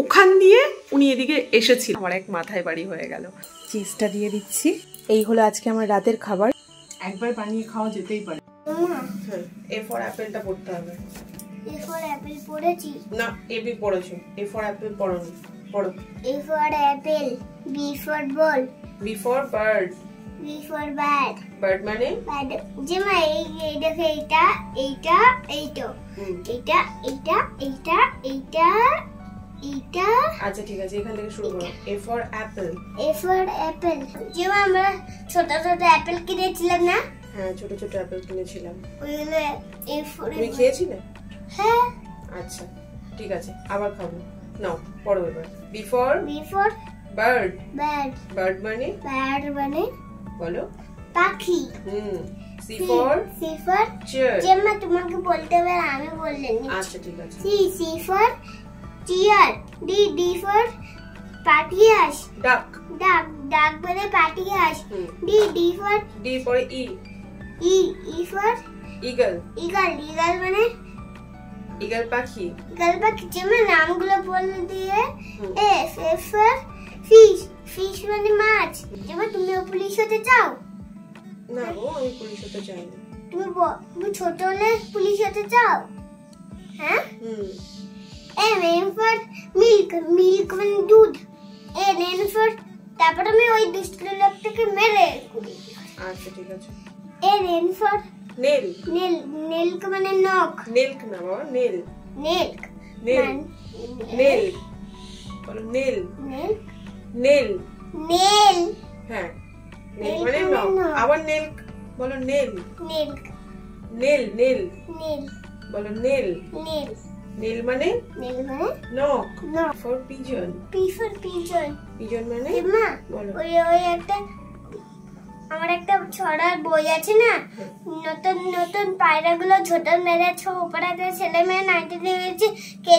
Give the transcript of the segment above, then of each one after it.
ওখান দিয়ে উনি এদিকে এসেছিল। আমার এক মাথায় বাড়ি হয়ে গেল। চিজটা দিয়ে দিচ্ছি। এই হলো আজকে আমার রাতের খাবার। একবার বানিয়ে খাওয়া যেতেই পারে। এ ফর অ্যাপেলটা পড়তে হবে। এ ফর অ্যাপেল পড়েছি না, এ বি পড়েছো। এ ফর অ্যাপেল পড়োনি। পড়ো। A for apple, B for ball, B for bird, B for bat. Bird মানে যেমন এই দেখো এইটা এইটা এইটা এইটা এইটা এইটা এইটা এইটা। আচ্ছা ঠিক আছে, এখান থেকে শুরু করো। এ for Apple. A for Apple, যেমন আমরা ছোট ছোট অ্যাপেল কিনেছিলাম না? হ্যাঁ, ছোট ছোট অ্যাপেল কিনেছিলাম। ওইগুলো এ ফর। তুমি খেয়েছিলে? হ্যাঁ। আচ্ছা ঠিক আছে, আবার খাবো। নাও পড়ো এবার। B for bird. Bird, bird মানে বলো পাখি। C for chair. যেমন তোমাকে বলতে হবে, আমি বললে নি। আচ্ছা ঠিক আছে। C for chair, D for পাটিয়াস। ডাক। ডাক বলে পাটিয়াস। D for E for eagle. Eagle মানে ঈগল পাখি। যেমন নামগুলো বলে দিয়ে। এফ ফর ফিশ মানে মাছ। যেমন তুমি পুলিশ হতে চাও? না গো, আমি পুলিশ হতে চাই না। তুমি ছোট হলে পুলিশ হতে চাও? হ্যাঁ। এম ফর মিল্ক মানে দুধ। এন ফর তারপর আমি ওই দুষ্ট লোকটাকে মেরে করি। আচ্ছা ঠিক আছে। N for nail. নেল মানে নখ। নেলক না বাবা, নেল। নেল বলো। নেল। হ্যাঁ, নেল মানে নখ। আবার নেল বলো। নেল বলো। নেল মানে নখ। For pigeon. পিজন মানে বলো। ওই একটা আমার একটা ছড়ার বই আছে না, নতুন নতুন পায়রাগুলো ছোট মেরেছে, উপরাতে ছেলে মেয়ে নাইতে দিয়েছে, কে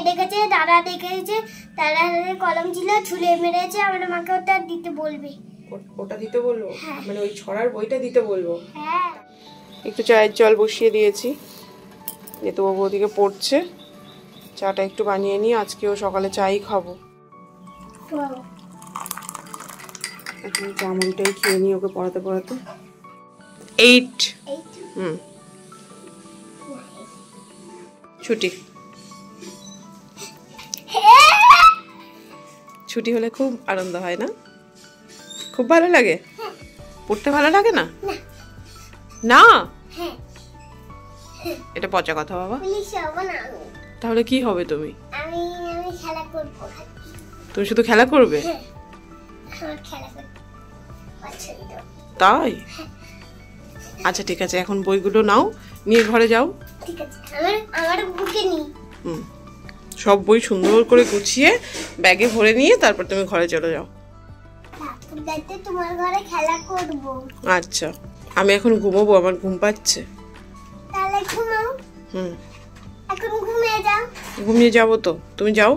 দেখেছে দাদা দেখেছে, দাদা কলম ছিল ছুলে মেরেছে। আমার মাকে ওটা দিতে বলবে। ওটা দিতে বলবো? মানে ওই ছড়ার বইটা দিতে বলবো? হ্যাঁ। একটু চায়ের জল বসিয়ে দিয়েছি, নেতুবাবু ওদিকে পড়ছে। চাটা একটু বানিয়ে নিই, আজকেও সকালে চাই খাবো। এখন চামড়টাই খেয়ে নিই ওকে পড়াতে 8। ছুটি হলে খুব আনন্দ হয় না? খুব ভালো লাগে? পড়তে ভালো লাগে না? না, এটা পচা কথা বাবা। তাহলে কি হবে তুমি? তুমি শুধু খেলা করবে? তাই? আচ্ছা ঠিক আছে, এখন বইগুলো নাও, নিয়ে ঘরে যাও। সব বই সুন্দর করে গুছিয়ে ব্যাগে ভরে নিয়ে তারপর তুমি ঘরে চলে যাও। আচ্ছা, আমি এখন ঘুমোবো, আমার ঘুম পাচ্ছে। ঘুমিয়ে যাবো তো, তুমি যাও,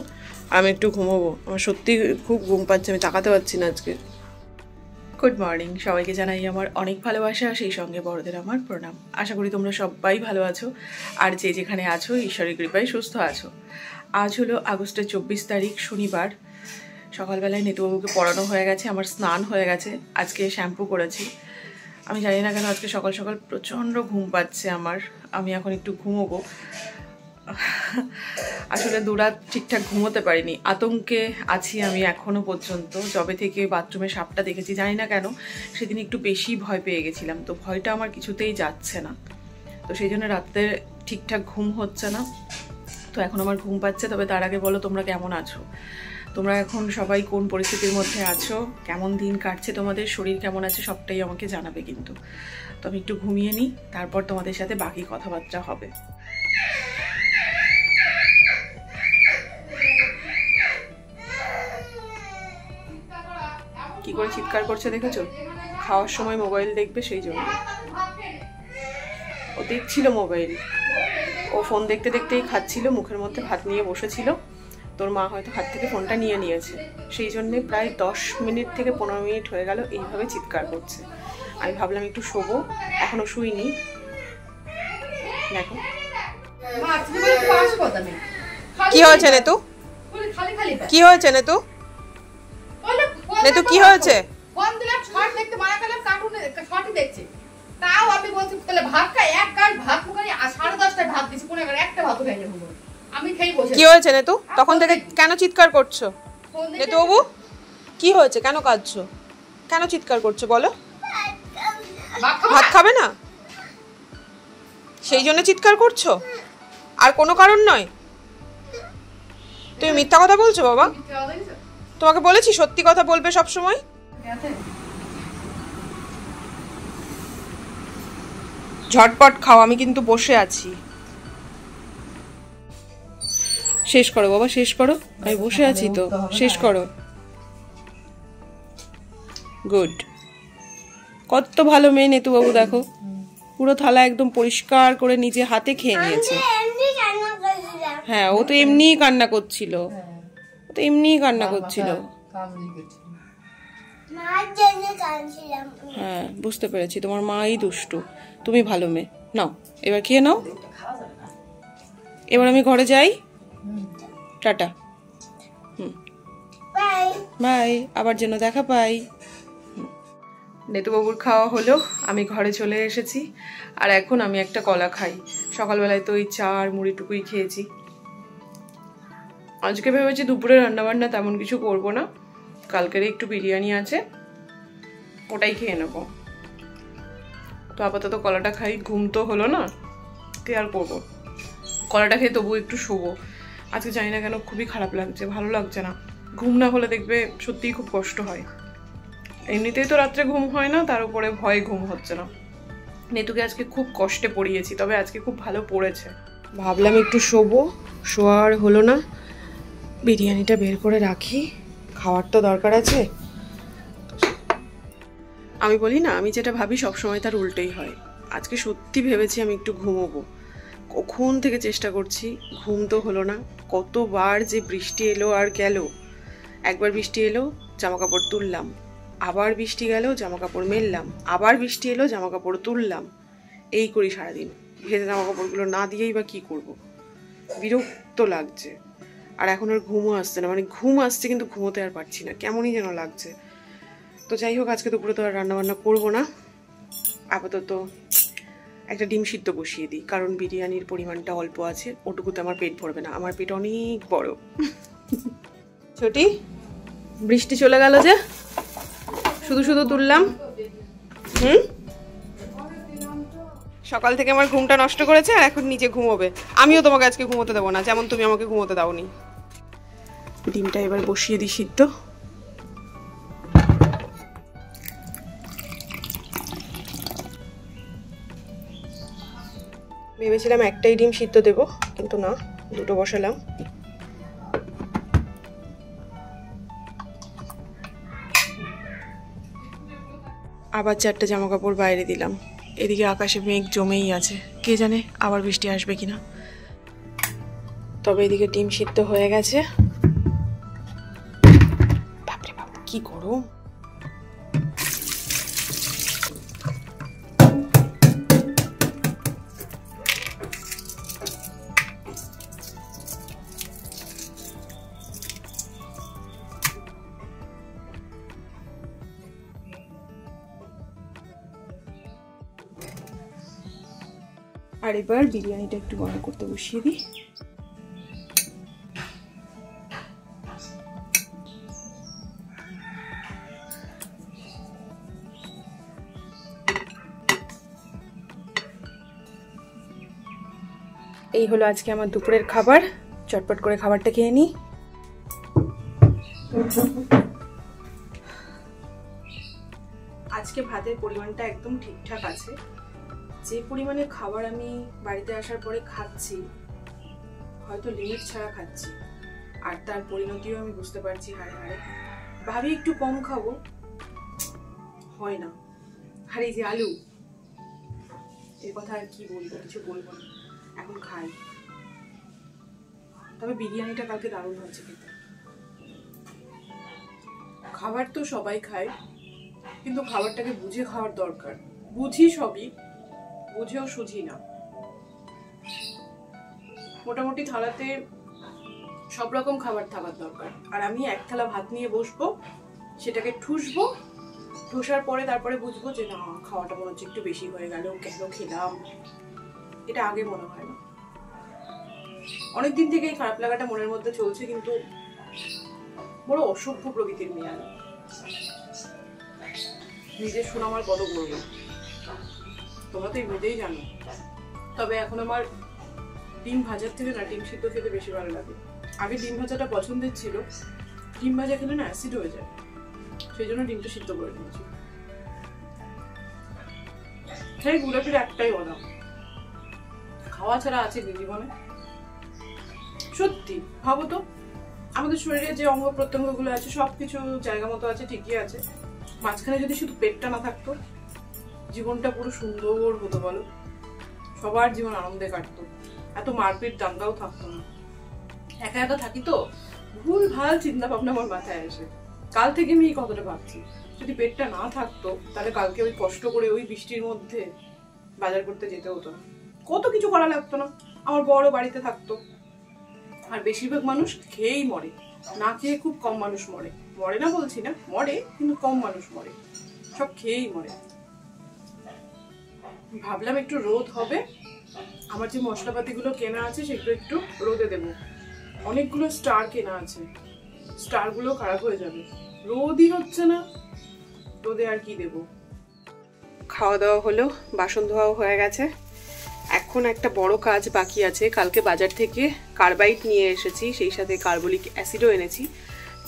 আমি একটু ঘুমোবো। আমার সত্যি খুব ঘুম পাচ্ছে, আমি তাকাতে পারছি না আজকে। গুড মর্নিং, সবাইকে জানাই আমার অনেক ভালোবাসা, সেই সঙ্গে বড়দের আমার প্রণাম। আশা করি তোমরা সবাই ভালো আছো, আর যে যেখানে আছো ঈশ্বরের কৃপায় সুস্থ আছো। আজ হলো আগস্টের 24 তারিখ, শনিবার। সকালবেলায় নেতুবাবুকে পড়ানো হয়ে গেছে, আমার স্নান হয়ে গেছে, আজকে শ্যাম্পু করেছি। আমি জানি না কেন আজকে সকাল সকাল প্রচণ্ড ঘুম পাচ্ছে আমার। আমি এখন একটু ঘুমোবো। আসলে দুরাত ঠিকঠাক ঘুমোতে পারিনি, আতঙ্কে আছি আমি এখনো পর্যন্ত। যবে থেকে বাথরুমে সাপটা দেখেছি, জানি না কেন সেদিন একটু বেশি ভয় পেয়ে গেছিলাম, তো ভয়টা আমার কিছুতেই যাচ্ছে না, তো সেই জন্য রাতে ঠিকঠাক ঘুম হচ্ছে না। তো এখন আমার ঘুম পাচ্ছে। তবে তার আগে বলো তোমরা কেমন আছো? তোমরা এখন সবাই কোন পরিস্থিতির মধ্যে আছো, কেমন দিন কাটছে তোমাদের, শরীর কেমন আছে, সবটাই আমাকে জানাবে কিন্তু। তো আমি একটু ঘুমিয়ে নিই, তারপর তোমাদের সাথে বাকি কথাবার্তা হবে। কি করে চিৎকার করছে দেখেছো? খাওয়ার সময় মোবাইল দেখবে সেই জন্য। ও দেখছিল মোবাইল, ও ফোন দেখতে দেখতেই খাচ্ছিল, মুখের মধ্যে ভাত নিয়ে বসেছিল। তোর মা হয়তো হাত থেকে ফোনটা নিয়ে নিয়েছে, সেই জন্যে প্রায় 10 মিনিট থেকে 15 মিনিট হয়ে গেল এইভাবে চিৎকার করছে। আমি ভাবলাম একটু শোবো, এখনো শুইনি। দেখো কি হয়েছে রে তো? কি হয়েছে নেতু? নেতু কি হয়েছে? ফোন দিলাম শর্ট দেখতে, মারা গেলাম কার্টুনে শর্টই দেখছে। তাও আমি বলছি তাহলে ভাত খাই, এক গাল ভাত মুখানি 10:30টায় ভাত দিছি, কোন একটা ভাত খাই না বলবো। আমি খেই বসে। কি হয়েছে নেতু? তখন থেকে কেন চিৎকার করছো? নেতু বাবু কি হয়েছে? কেন কাঁদছো? কেন চিৎকার করছো বলো? ভাত খাবে না সেই জন্য চিৎকার করছো? আর কোনো কারণ নয়? তুমি মিথ্যা কথা বলছো বাবা? তোমাকে বলেছি সত্যি কথা বলবে সব সময়। ঝটপট খাও, আমি কিন্তু বসে আছি। শেষ করো বাবা, শেষ করো, আমি বসে আছি তো, শেষ করো। গুড। কত ভালো মেয়ে নেতু বাবু, দেখো পুরো থালা একদম পরিষ্কার করে নিজে হাতে খেয়ে নিয়েছে। হ্যাঁ, ও তো এমনিই কান্না করছিল, ও তো এমনিই কান্না করছিল। হ্যাঁ বুঝতে পেরেছি, তোমার মাই দুষ্টু, তুমি ভালো মেয়ে। নাও এবার খেয়ে নাও। এবার আমি ঘরে যাই, টাটা। বাই, আবার যেন দেখা পাই। নেতুবাবুর খাওয়া হলো, আমি ঘরে চলে এসেছি। আর এখন আমি একটা কলা খাই। সকালবেলায় তো ওই চা আর মুড়িটুকুই খেয়েছি। আজকে ভেবেছি দুপুরে রান্নাবান্না তেমন কিছু করব না, কালকের একটু বিরিয়ানি আছে, ওটাই খেয়ে নেবো। তো আপাতত কলাটা খাই, ঘুম তো হলো না, কি আর করবো, কলাটা খেয়ে তবু একটু শোবো। আজকে জানি না কেন খুবই খারাপ লাগছে, ভালো লাগছে না। ঘুম না হলে দেখবে সত্যিই খুব কষ্ট হয়। এমনিতেই তো রাত্রে ঘুম হয় না, তার উপরে ভয়ে ঘুম হচ্ছে না। নেতুকে আজকে খুব কষ্টে পড়িয়েছি, তবে আজকে খুব ভালো পড়েছে। ভাবলাম একটু শোবো, শোয়ার হলো না। বিরিয়ানিটা বের করে রাখি, খাওয়ার তো দরকার আছে। আমি বলি না, আমি যেটা ভাবি সবসময় তার উল্টোই হয়। আজকে সত্যি ভেবেছি আমি একটু ঘুমোবো, কখন থেকে চেষ্টা করছি, ঘুম তো হলো না। কতবার যে বৃষ্টি এলো আর গেল। একবার বৃষ্টি এলো, জামা কাপড় তুললাম, আবার বৃষ্টি গেল, জামা কাপড় মেললাম, আবার বৃষ্টি এলো, জামা কাপড় তুললাম। এই করি সারাদিন। ভেজা জামা কাপড়গুলো না দিয়েই বা কী করবো, বিরক্ত লাগছে। আর এখন আর ঘুমও আসছে না, মানে ঘুম আসছে কিন্তু ঘুমোতে আর পারছি না, কেমনই যেন লাগছে। তো যাই হোক, আজকে দুপুরে তো আর রান্নাবান্না করবো না। আপাতত একটা ডিম সিদ্ধ বসিয়ে দিই, কারণ বিরিয়ানির পরিমাণটা অল্প আছে, ওটুকুতে আমার পেট ভরবে না, আমার পেট অনেক বড়। ছোটি, বৃষ্টি চলে গেল যে, শুধু শুধু তুললাম। সকাল থেকে আমার ঘুমটা নষ্ট করেছে, আর এখন নিচে ঘুমোবে। আমিও তোমাকে আজকে ঘুমোতে দেবো না, যেমন তুমি আমাকে ঘুমোতে দাওনি। ডিমটা এবার বসিয়ে দিই সিদ্ধ। ভেবেছিলাম একটাই ডিম সিদ্ধ দেব, কিন্তু না, দুটো বসালাম। আবার 4টে জামা কাপড় বাইরে দিলাম। এদিকে আকাশে মেঘ জমেই আছে, কে জানে আবার বৃষ্টি আসবে কিনা। তবে এদিকে ডিম সিদ্ধ হয়ে গেছে। বাপরে বাপ, কি গরম। আর এবার বিরিয়ানিটা একটু গরম করতে বসিয়ে দিই। এই হলো আজকে আমার দুপুরের খাবার, চটপট করে খাবারটা খেয়ে নিই। আজকে ভাতের পরিমাণটা একদম ঠিকঠাক আছে। যে পরিমাণে খাবার আমি বাড়িতে আসার পরে খাচ্ছি, হয়তো লিমিট ছাড়া খাচ্ছি, আর তার পরিণতিও আমি বুঝতে পারছি হাড়ে হাড়ে। ভাবি একটু কম খাবো, হয় না। আর এই যে আলু, এর কথা আর কি বলবো, কিছু বলবো না, এখন খাই। তবে বিরিয়ানিটা কালকে দারুণ হচ্ছে খেতে। খাবার তো সবাই খায়, কিন্তু খাবারটাকে বুঝে খাওয়ার দরকার। বুঝি সবই, বুঝেও সুঝি না। মোটামুটি থালাতে সব রকম খাবার থাকার দরকার। আর আমি এক থালা ভাত নিয়ে বসবো, সেটাকে ঠুসবো, ঠোসার পরে তারপরে বুঝবো যে না খাওয়াটা মনে হচ্ছে একটু বেশি হয়ে গেল, কেন খেলাম, এটা আগে মনে হয় না। অনেকদিন থেকে এই খারাপ লাগাটা মনের মধ্যে চলছে, কিন্তু বড় অসভ্য প্রকৃতির মেয়ে আমি। নিজের সুনাম আর কত করবো, তোমরা তো এমনিতেই জানো। তবে এখন আমার ডিম ভাজার থেকে না ডিম সিদ্ধ খেতে বেশি ভালো লাগে। আগে ডিম ভাজাটা পছন্দের ছিল, ডিম ভাজা খেলে না অ্যাসিড হয়ে যায়, সেই জন্য ডিমটা সিদ্ধ করে নিয়েছি। সেই ঘুরে ফিরে একটাই কথা, খাওয়া ছাড়া আছে কি জীবনে? সত্যি ভাবো তো, আমাদের শরীরে যে অঙ্গ প্রত্যঙ্গ গুলো আছে সবকিছু জায়গা মতো আছে, ঠিকই আছে, মাঝখানে যদি শুধু পেটটা না থাকতো জীবনটা পুরো সুন্দর হতো বলো। সবার জীবন আনন্দে কাটতো, এত মারপিট দাঙ্গাও থাকতো না। একা একা থাকি তো ভুল ভাল চিন্তা ভাবনা আমার মাথায় আসে। কাল থেকে আমি এই কথাটা ভাবছি, যদি পেটটা না থাকতো তাহলে কালকে ওই কষ্ট করে ওই বৃষ্টির মধ্যে বাজার করতে যেতে হতো না, কত কিছু করা লাগতো না, আমার বড় বাড়িতে থাকতো। আর বেশিরভাগ মানুষ খেয়েই মরে, না খেয়ে খুব কম মানুষ মরে। মরে না বলছি না, মরে, কিন্তু কম মানুষ মরে, সব খেয়েই মরে। ভাবলাম একটু রোদ হবে, আমার যে মশলাপাতিগুলো কেনা আছে সেগুলো একটু রোদে দেবো। অনেকগুলো স্টার কেনা আছে, স্টারগুলো খারাপ হয়ে যাবে, রোদই হচ্ছে না, রোদে আর কি দেবো। খাওয়া দাওয়া হলো, বাসন ধোয়াও হয়ে গেছে। এখন একটা বড় কাজ বাকি আছে। কালকে বাজার থেকে কার্বাইড নিয়ে এসেছি, সেই সাথে কার্বলিক অ্যাসিডও এনেছি।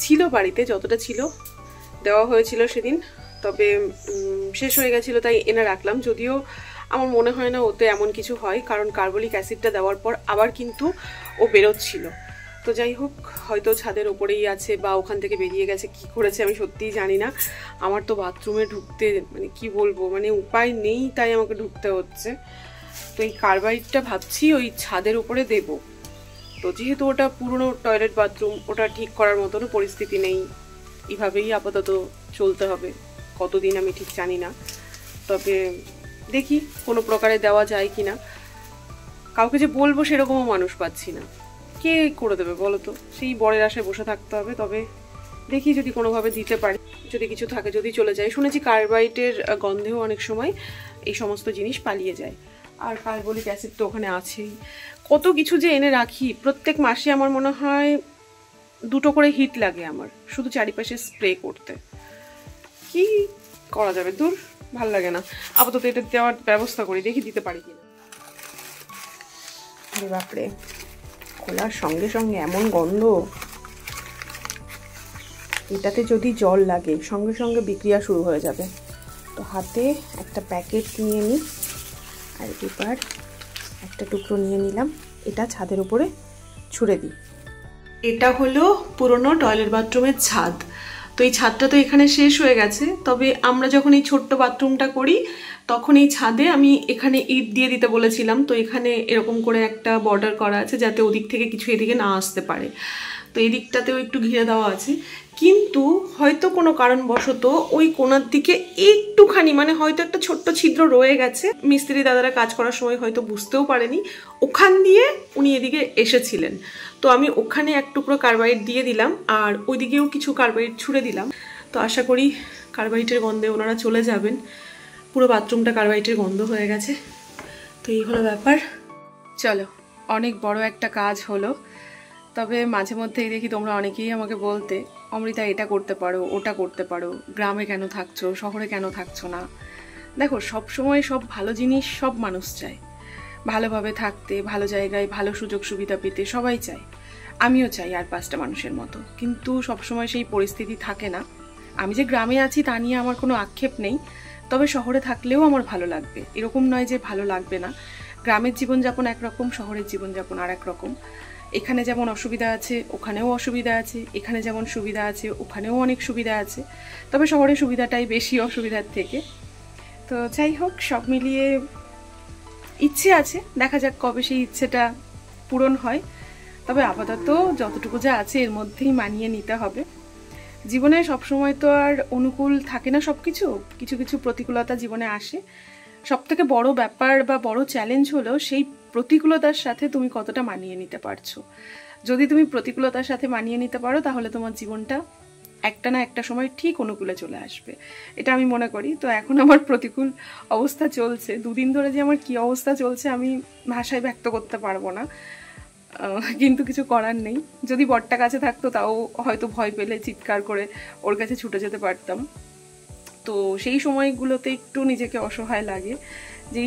ছিল বাড়িতে, যতটা ছিল দেওয়া হয়েছিল সেদিন, তবে শেষ হয়ে গেছিলো তাই এনে রাখলাম। যদিও আমার মনে হয় না ওতে এমন কিছু হয়, কারণ কার্বলিক অ্যাসিডটা দেওয়ার পর আবার কিন্তু ও বেরোচ্ছিল। তো যাই হোক, হয়তো ছাদের ওপরেই আছে বা ওখান থেকে বেরিয়ে গেছে, কি করেছে আমি সত্যিই জানি না। আমার তো বাথরুমে ঢুকতে মানে কি বলবো, মানে উপায় নেই, তাই আমাকে ঢুকতে হচ্ছে। তো এই কার্বাইডটা ভাবছি ওই ছাদের উপরে দেব। তো যেহেতু ওটা পুরনো টয়লেট বাথরুম, ওটা ঠিক করার মতনও পরিস্থিতি নেই, এভাবেই আপাতত চলতে হবে, কতদিন আমি ঠিক জানি না। তবে দেখি কোনো প্রকারে দেওয়া যায় কি না। কাউকে যে বলবো সেরকমও মানুষ পাচ্ছি না, কে করে দেবে বলো তো? সেই বরের আশায় বসে থাকতে হবে। তবে দেখি যদি কোনোভাবে দিতে পারি, যদি কিছু থাকে, যদি চলে যায়। শুনেছি কার্বাইডের গন্ধেও অনেক সময় এই সমস্ত জিনিস পালিয়ে যায়। আর কার্বলিক অ্যাসিড তো ওখানে আছেই। কত কিছু যে এনে রাখি, প্রত্যেক মাসে আমার মনে হয় 2টো করে হিট লাগে আমার, শুধু চারিপাশে স্প্রে করতে। কি করা যাবে, দূর, ভাল লাগে না। আপাতত এটা দেওয়ার ব্যবস্থা করি, দেখি দিতে পারি কিনা। আরে বাপরে, খোলার সঙ্গে সঙ্গে এমন গন্ধ, এটাতে যদি জল লাগে সঙ্গে সঙ্গে বিক্রিয়া শুরু হয়ে যাবে। তো হাতে একটা প্যাকেট নিয়ে নিই, আর এবার একটা টুকরো নিয়ে নিলাম, এটা ছাদের উপরে ছুঁড়ে দিই। এটা হলো পুরনো টয়লেট বাথরুমের ছাদ। তো এই ছাদটা তো এখানে শেষ হয়ে গেছে, তবে আমরা যখন এই ছোট্ট বাথরুমটা করি তখন এই ছাদে আমি এখানে ইট দিয়ে দিতে বলেছিলাম। তো এখানে এরকম করে একটা বর্ডার করা আছে যাতে ওদিক থেকে কিছু এদিকে না আসতে পারে। তো এই দিকটাতেও একটু ঘিরে দেওয়া আছে, কিন্তু হয়তো কোনো কারণবশত ওই কোণার দিকে একটুখানি, মানে হয়তো একটা ছোট্ট ছিদ্র রয়ে গেছে। মিস্ত্রি দাদারা কাজ করার সময় হয়তো বুঝতেও পারেনি, ওখান দিয়ে উনি এদিকে এসেছিলেন। তো আমি ওখানে এক টুকরো কার্বাইড দিয়ে দিলাম, আর ওইদিকেও কিছু কার্বাইড ছুঁড়ে দিলাম। তো আশা করি কার্বাইডের গন্ধে ওনারা চলে যাবেন। পুরো বাথরুমটা কার্বাইডের গন্ধ হয়ে গেছে। তো এই হলো ব্যাপার। চলো, অনেক বড় একটা কাজ হলো। তবে মাঝে মধ্যেই দেখি তোমরা অনেকেই আমাকে বলতে, অমৃতা এটা করতে পারো, ওটা করতে পারো, গ্রামে কেন থাকছো, শহরে কেন থাকছো না। দেখো, সব সময় সব ভালো জিনিস সব মানুষ চায়, ভালোভাবে থাকতে, ভালো জায়গায় ভালো সুযোগ সুবিধা পেতে সবাই চায়। আমিও চাই আর 5টা মানুষের মতো, কিন্তু সবসময় সেই পরিস্থিতি থাকে না। আমি যে গ্রামে আছি তা নিয়ে আমার কোনো আক্ষেপ নেই, তবে শহরে থাকলেও আমার ভালো লাগবে, এরকম নয় যে ভালো লাগবে না। গ্রামের জীবনযাপন একরকম, শহরের জীবনযাপন আর এক রকম। এখানে যেমন অসুবিধা আছে ওখানেও অসুবিধা আছে, এখানে যেমন সুবিধা আছে ওখানেও অনেক সুবিধা আছে, তবে শহরের সুবিধাটাই বেশি অসুবিধার থেকে। তো যাই হোক, সব মিলিয়ে ইচ্ছে আছে, দেখা যাক কবে সেই ইচ্ছেটা পূরণ হয়। তবে আপাতত যতটুকু যা আছে এর মধ্যেই মানিয়ে নিতে হবে। জীবনে সবসময় তো আর অনুকূল থাকে না সব কিছু, কিছু কিছু প্রতিকূলতা জীবনে আসে। সবথেকে বড় ব্যাপার বা বড় চ্যালেঞ্জ হলো সেই প্রতিকূলতার সাথে তুমি কতটা মানিয়ে নিতে পারছো। যদি তুমি প্রতিকূলতার সাথে মানিয়ে নিতে পারো তাহলে তোমার জীবনটা একটা না একটা সময় ঠিক অনুকূলে চলে আসবে, এটা আমি মনে করি। তো এখন আমার প্রতিকূল অবস্থা চলছে, দুদিন ধরে যে আমার কি অবস্থা চলছে আমি ভাষায় ব্যক্ত করতে পারবো না, কিন্তু কিছু করার নেই। যদি বরটা কাছে থাকতো তাও হয়তো ভয় পেলে চিৎকার করে ওর কাছে ছুটে যেতে পারতাম। তো সেই সময়গুলোতে একটু নিজেকে অসহায় লাগে যে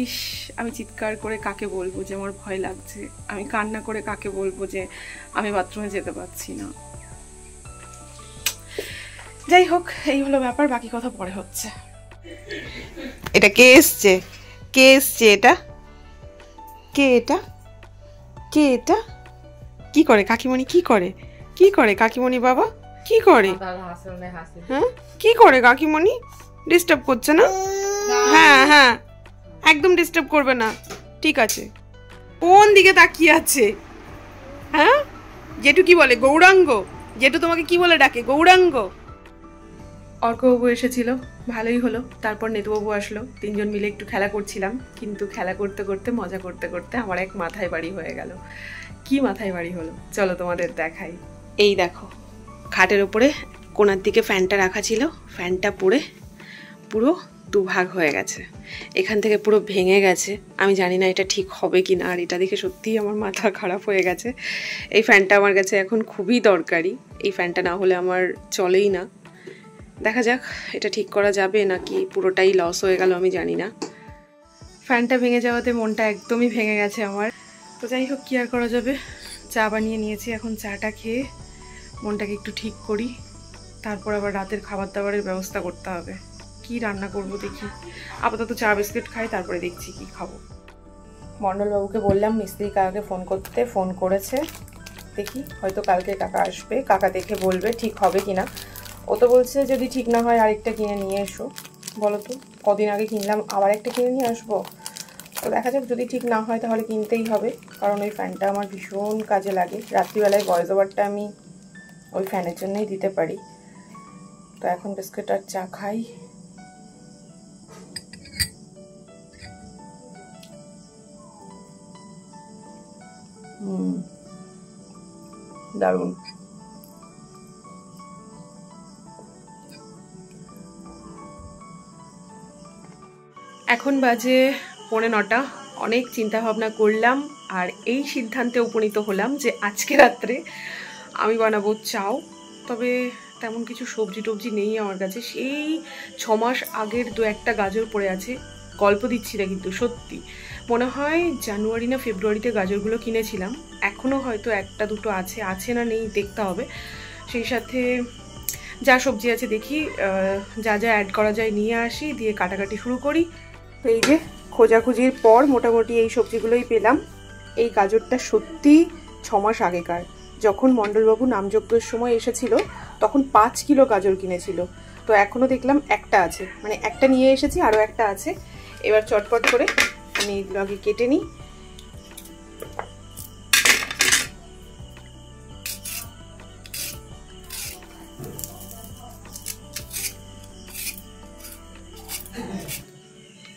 আমি চিৎকার করে কাকে বলবো যে আমার ভয় লাগছে, আমি কান্না করে কাকে বলবো যে আমি বাথরুমে যেতে পারছি না। যাই হোক, এই হলো ব্যাপার, বাকি কথা পরে হচ্ছে। এটা কে এসছে? কে এসছে? এটা কে? এটা কে? এটা কি করে কাকিমণি? কি করে? কি করে কাকিমণি? বাবা কি করে? হ্যাঁ কি করে কাকিমণি? ডিস্টার্ব করছে না? হ্যাঁ হ্যাঁ, একদম ডিস্টার্ব করবে না, ঠিক আছে। কোন দিকে তাকিয়ে আছে? হ্যাঁ, জেঠু কি বলে? গৌরাঙ্গ? জেঠু তোমাকে কি বলে ডাকে? গৌরাঙ্গ। অর্কবাবু এসেছিল, ভালোই হলো। তারপর নেতুবাবু আসলো, তিনজন মিলে একটু খেলা করছিলাম, কিন্তু খেলা করতে করতে মজা করতে করতে আমার এক মাথায় বাড়ি হয়ে গেল। কি মাথায় বাড়ি হলো চলো তোমাদের দেখাই। এই দেখো, খাটের ওপরে কোণার দিকে ফ্যানটা রাখা ছিল, ফ্যানটা পড়ে পুরো দুভাগ হয়ে গেছে, এখান থেকে পুরো ভেঙে গেছে। আমি জানি না এটা ঠিক হবে কি না, আর এটা দেখে সত্যিই আমার মাথা খারাপ হয়ে গেছে। এই ফ্যানটা আমার কাছে এখন খুবই দরকারি, এই ফ্যানটা না হলে আমার চলেই না। দেখা যাক এটা ঠিক করা যাবে নাকি পুরোটাই লস হয়ে গেল, আমি জানি না। ফ্যানটা ভেঙে যাওয়াতে মনটা একদমই ভেঙে গেছে আমার। তো যাই হোক, কি আর করা যাবে, চা বানিয়ে নিয়েছি, এখন চাটা খেয়ে মনটাকে একটু ঠিক করি, তারপর আবার রাতের খাবার দাবারের ব্যবস্থা করতে হবে। কি রান্না করব দেখি, আপাতত চা বিস্কিট খাই, তারপরে দেখছি কি খাবো। মণ্ডলবাবুকে বললাম মিস্ত্রি কাকাকে ফোন করতে, ফোন করেছে, দেখি হয়তো কালকে কাকা আসবে, কাকা দেখে বলবে ঠিক হবে কিনা। ও তো বলছে যদি ঠিক না হয় আরেকটা কিনে নিয়ে এসো। বলো তো, কদিন আগে কিনলাম, আবার একটা কিনে নিয়ে আসবো? তো দেখা যাক, যদি ঠিক না হয় তাহলে কিনতেই হবে, কারণ ওই ফ্যানটা আমার ভীষণ কাজে লাগে। রাত্রিবেলায় ভয়েস ওভারটা আমি ওই ফ্যানের জন্যই দিতে পারি। তো এখন বিস্কুট আর চা খাই। দারুণ। এখন বাজে 9:45। অনেক চিন্তা ভাবনা করলাম আর এই সিদ্ধান্তে উপনীত হলাম যে আজকে রাত্রে আমি বানাবো চাও। তবে তেমন কিছু সবজি টবজি নেই আমার কাছে, সেই 6 মাস আগের 2-1টা গাজর পড়ে আছে। গল্প দিচ্ছি না কিন্তু, সত্যি মনে হয় জানুয়ারি না ফেব্রুয়ারিতে গাজরগুলো কিনেছিলাম, এখনও হয়তো 1-2টো আছে না নেই দেখতে হবে। সেই সাথে যা সবজি আছে দেখি, যা যা অ্যাড করা যায় নিয়ে আসি, দিয়ে কাটাকাটি শুরু করি। তো এই যে খোঁজাখুঁজির পর মোটামুটি এই সবজিগুলোই পেলাম। এই গাজরটা সত্যি 6 মাস আগেকার, যখন মণ্ডলবাবু নামযজ্ঞের সময় এসেছিল তখন 5 কিলো গাজর কিনেছিল। তো এখনও দেখলাম একটা আছে, মানে একটা নিয়ে এসেছি, আরও একটা আছে। এবার চটপট করে আমি এগুলো আগে কেটে নিই।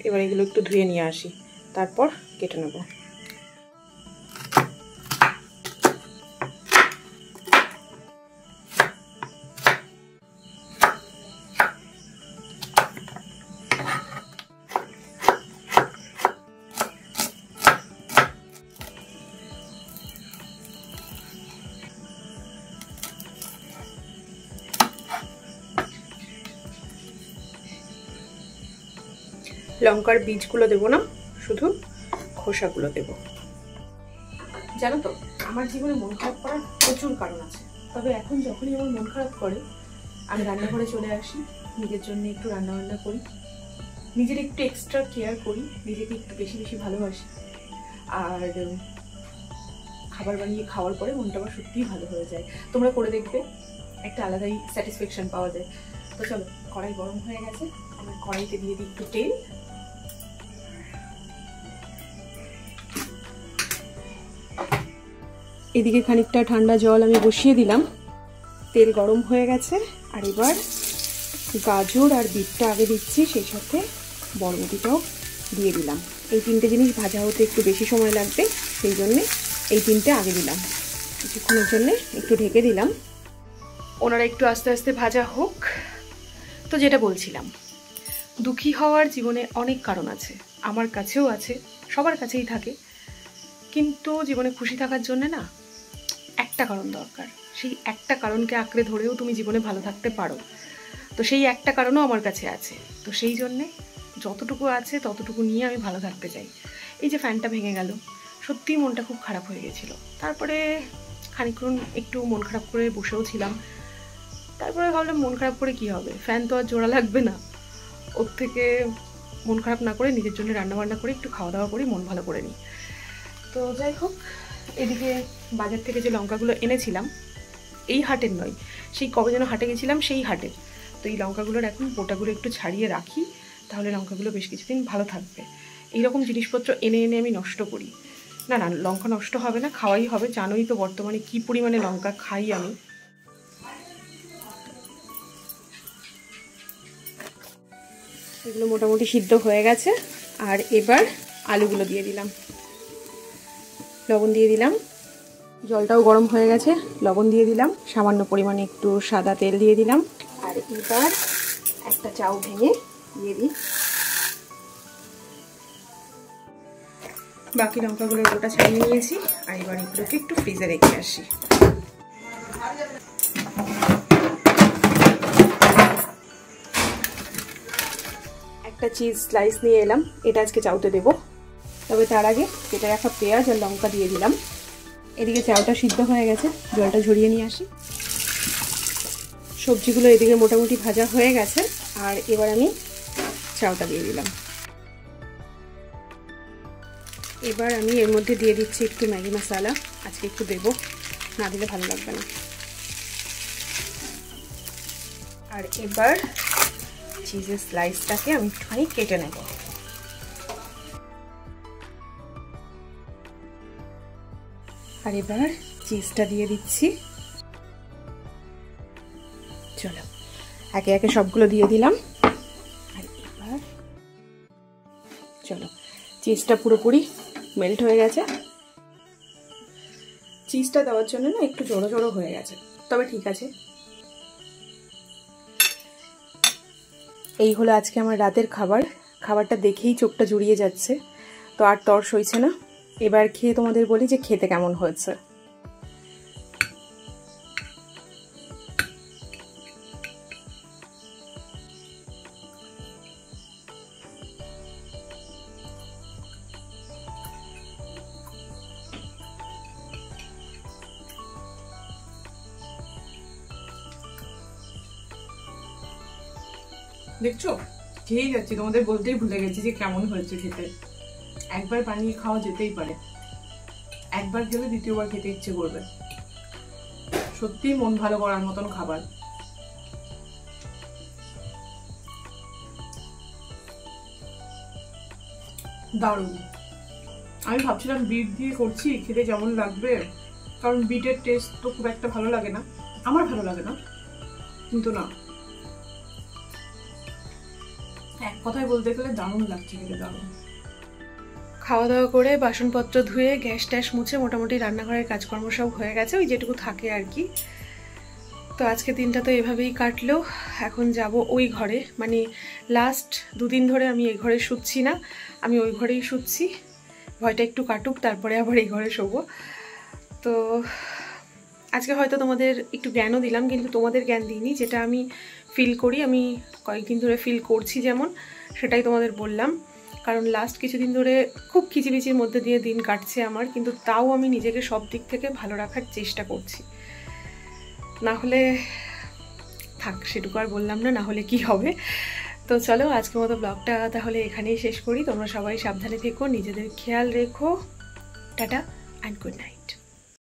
এবার এগুলো একটু ধুয়ে নিয়ে আসি, তারপর কেটে নেব। লঙ্কার বীজগুলো দেবো না, শুধু খোসাগুলো দেব। জানো তো, আমার জীবনে মন খারাপ করার প্রচুর কারণ আছে, তবে এখন যখনই আমার মন খারাপ করে আমি রান্নাঘরে চলে আসি, নিজের জন্য একটু রান্নাবান্না করি, নিজের একটু এক্সট্রা কেয়ার করি, নিজেকে একটু বেশি বেশি ভালোবাসি, আর খাবার বানিয়ে খাওয়ার পরে মনটা আমার সত্যিই ভালো হয়ে যায়। তোমরা করে দেখবে, একটা আলাদাই স্যাটিসফ্যাকশন পাওয়া যায়। তো চলো, কড়াই গরম হয়ে গেছে, আমার কড়াইতে দিয়ে দিই একটু তেল। এদিকে খানিকটা ঠান্ডা জল আমি বসিয়ে দিলাম, তেল গরম হয়ে গেছে। আর এবার গাজর আর বিটটা আগে দিচ্ছি, সেই সাথে বরবটিটাও দিয়ে দিলাম। এই 3টে জিনিস ভাজা হতে একটু বেশি সময় লাগবে, সেই জন্যে এই 3টে আগে দিলাম। কিছুক্ষণের জন্য একটু ঢেকে দিলাম, ওনারা একটু আস্তে আস্তে ভাজা হোক। তো যেটা বলছিলাম, দুঃখী হওয়ার জীবনে অনেক কারণ আছে, আমার কাছেও আছে, সবার কাছেই থাকে, কিন্তু জীবনে খুশি থাকার জন্য না একটা কারণ দরকার। সেই একটা কারণকে আঁকড়ে ধরেও তুমি জীবনে ভালো থাকতে পারো। তো সেই একটা কারণও আমার কাছে আছে। তো সেই জন্যে যতটুকু আছে ততটুকু নিয়ে আমি ভালো থাকতে চাই। এই যে ফ্যানটা ভেঙে গেল, সত্যিই মনটা খুব খারাপ হয়ে গেছিলো। তারপরে খানিকক্ষণ একটু মন খারাপ করে বসেও ছিলাম। তারপরে ভাবলাম মন খারাপ করে কি হবে, ফ্যান তো আর জোড়া লাগবে না, ওর থেকে মন খারাপ না করে নিজের জন্য রান্নাবান্না করে একটু খাওয়া দাওয়া করে মন ভালো করে নিই। তো যাই হোক, এদিকে বাজার থেকে যে লঙ্কাগুলো এনেছিলাম, এই হাটের নয়, সেই কবে যেন হাটে গেছিলাম সেই হাটের, তো এই লঙ্কাগুলোর এখন বোটাগুলো একটু ছাড়িয়ে রাখি, তাহলে লঙ্কাগুলো বেশ কিছুদিন ভালো থাকবে। এইরকম জিনিসপত্র এনে এনে আমি নষ্ট করি না, না লঙ্কা নষ্ট হবে না, খাওয়াই হবে। জানোই তো বর্তমানে কি পরিমাণে লঙ্কা খাই আমি। এগুলো মোটামুটি সিদ্ধ হয়ে গেছে, আর এবার আলুগুলো দিয়ে দিলাম, লবণ দিয়ে দিলাম, জলটাও গরম হয়ে গেছে, লবণ দিয়ে দিলাম, সামান্য পরিমাণে একটু সাদা তেল দিয়ে দিলাম, আর এবার একটা চাউ ভেঙে দিয়ে দিই। বাকি লঙ্কাগুলোর ওটা ছাড়িয়ে নিয়েছি, আর এবার এগুলোকে একটু ফ্রিজে রেখে আসি। একটা চিজ স্লাইস নিয়ে এলাম, এটা আজকে চাউতে দেবো। তবে তার আগে কেটে রাখা পেঁয়াজ আর লঙ্কা দিয়ে দিলাম। এদিকে চাউটা সিদ্ধ হয়ে গেছে, জলটা ঝরিয়ে নিয়ে আসি। সবজিগুলো এদিকে মোটামুটি ভাজা হয়ে গেছে, আর এবার আমি চাউটা দিয়ে দিলাম। এবার আমি এর মধ্যে দিয়ে দিচ্ছি একটু ম্যাগি মশলা, আজকে একটু দেবো, না দিলে ভালো লাগবে না। আর এবার চিজের স্লাইসটাকে আমি একটুখানি কেটে নেব। আর এবার চিজটা দিয়ে দিচ্ছি। চলো একে একে সবগুলো দিয়ে দিলাম। আর এবার চলো, চিজটা পুরোপুরি মেল্ট হয়ে গেছে। চিজটা দেওয়ার জন্য না একটু জড়ো জড়ো হয়ে গেছে, তবে ঠিক আছে। এই হলো আজকে আমার রাতের খাবার। খাবারটা দেখেই চোখটা জুড়িয়ে যাচ্ছে, তো আর তর সইছে না। এবার খেয়ে তোমাদের বলি যে খেতে কেমন হয়েছে। দেখছো, খেয়েই যাচ্ছি, তোমাদের বলতেই ভুলে গেছি যে কেমন হয়েছে খেতে। একবার বানিয়ে খাওয়া যেতেই পারে, একবার খেলে দ্বিতীয়বার খেতে ইচ্ছে করবে। সত্যি মন ভালো করার মতন খাবার। দারুণ। আমি ভাবছিলাম বিট দিয়ে করছি, খেতে যেমন লাগবে, কারণ বিটের টেস্ট তো খুব একটা ভালো লাগে না, আমার ভালো লাগে না, কিন্তু না, এক কথায় বলতে গেলে দারুণ লাগছে খেতে, দারুণ। খাওয়া দাওয়া করে বাসনপত্র ধুয়ে গ্যাস ট্যাস মুছে মোটামুটি রান্নাঘরের কাজকর্ম সব হয়ে গেছে, ওই যেটুকু থাকে আর কি। তো আজকে দিনটা তো এভাবেই কাটলো। এখন যাব ওই ঘরে, মানে লাস্ট দুদিন ধরে আমি এই ঘরে শুচ্ছি না, আমি ওই ঘরেই শুচ্ছি। ভয়টা একটু কাটুক, তারপরে আবার এই ঘরে শোবো। তো আজকে হয়তো তোমাদের একটু জ্ঞানও দিলাম, কিন্তু তোমাদের জ্ঞান দিইনি, যেটা আমি ফিল করি, আমি কয়েকদিন ধরে ফিল করছি যেমন, সেটাই তোমাদের বললাম। কারণ লাস্ট কিছুদিন ধরে খুব খিচিবিচির মধ্যে দিয়ে দিন কাটছে আমার, কিন্তু তাও আমি নিজেকে সব দিক থেকে ভালো রাখার চেষ্টা করছি। না হলে থাক, সেটুকু আর বললাম না, না হলে কি হবে। তো চলো আজকের মতো ব্লগটা তাহলে এখানেই শেষ করি। তোমরা সবাই সাবধানে থেকো, নিজেদের খেয়াল রেখো। Tata and good night.